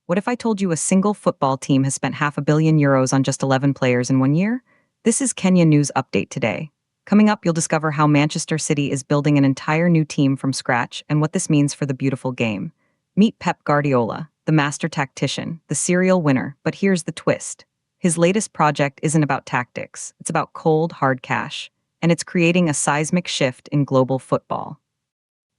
What if I told you a single football team has spent €500 million on just 11 players in 1 year? This is Kenya News Update today. Coming up, you'll discover how Manchester City is building an entire new team from scratch and what this means for the beautiful game. Meet Pep Guardiola, the master tactician, the serial winner, but here's the twist. His latest project isn't about tactics, it's about cold, hard cash, and it's creating a seismic shift in global football.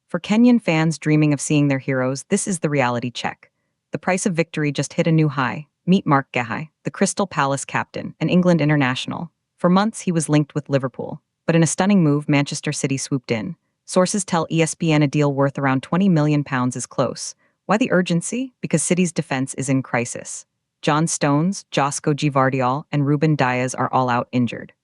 For Kenyan fans dreaming of seeing their heroes, this is the reality check. The price of victory just hit a new high. Meet Marc Guhi, the Crystal Palace captain, an England international. For months, he was linked with Liverpool. But in a stunning move, Manchester City swooped in. Sources tell ESPN a deal worth around £20 million is close. Why the urgency? Because City's defense is in crisis. John Stones, Josko Gvardiol, and Ruben Dias are all out injured.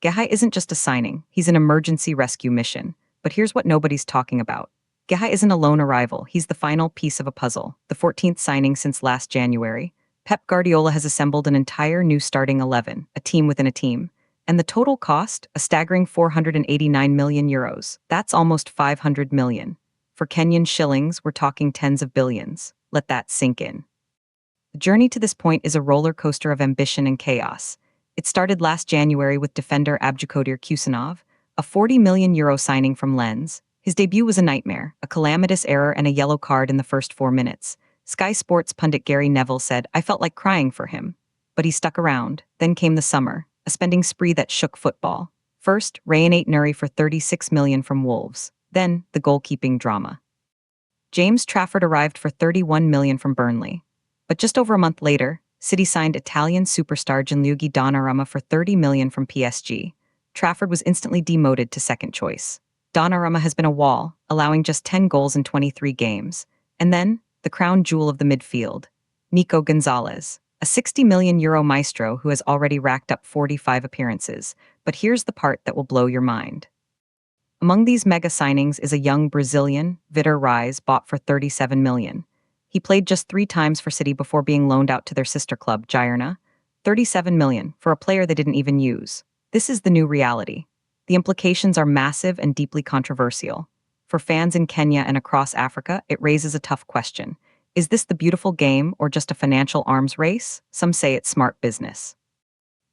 Guhi isn't just a signing, he's an emergency rescue mission. But here's what nobody's talking about. Guhi isn't a lone arrival, he's the final piece of a puzzle, the 14th signing since last January. Pep Guardiola has assembled an entire new starting 11, a team within a team. And the total cost? A staggering €489 million. That's almost 500 million. For Kenyan shillings, we're talking tens of billions. Let that sink in. The journey to this point is a roller coaster of ambition and chaos. It started last January with defender Abdulkadir Kusanov, a €40 million signing from Lens. His debut was a nightmare, a calamitous error and a yellow card in the first 4 minutes. Sky Sports pundit Gary Neville said, "I felt like crying for him." But he stuck around. Then came the summer, a spending spree that shook football. First, Rayanate Nuri for €36 million from Wolves. Then, the goalkeeping drama. James Trafford arrived for €31 million from Burnley. But just over a month later, City signed Italian superstar Gianluigi Donnarumma for €30 million from PSG. Trafford was instantly demoted to second choice. Donnarumma has been a wall, allowing just 10 goals in 23 games. And then, the crown jewel of the midfield, Nico Gonzalez, a €60 million maestro who has already racked up 45 appearances. But here's the part that will blow your mind. Among these mega signings is a young Brazilian, Vitor Reis, bought for €37 million. He played just 3 times for City before being loaned out to their sister club, Girona. €37 million for a player they didn't even use. This is the new reality. The implications are massive and deeply controversial. For fans in Kenya and across Africa, it raises a tough question. Is this the beautiful game or just a financial arms race? Some say it's smart business.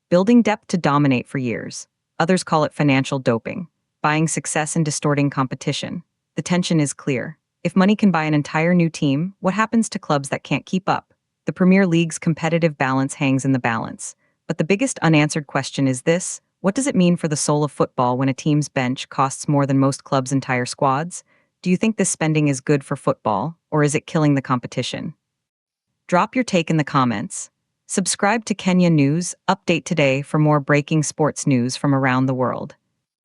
Building depth to dominate for years. Others call it financial doping. Buying success and distorting competition. The tension is clear. If money can buy an entire new team, what happens to clubs that can't keep up? The Premier League's competitive balance hangs in the balance. But the biggest unanswered question is this: what does it mean for the soul of football when a team's bench costs more than most clubs' entire squads? Do you think this spending is good for football, or is it killing the competition? Drop your take in the comments. Subscribe to Kenya News Update today for more breaking sports news from around the world.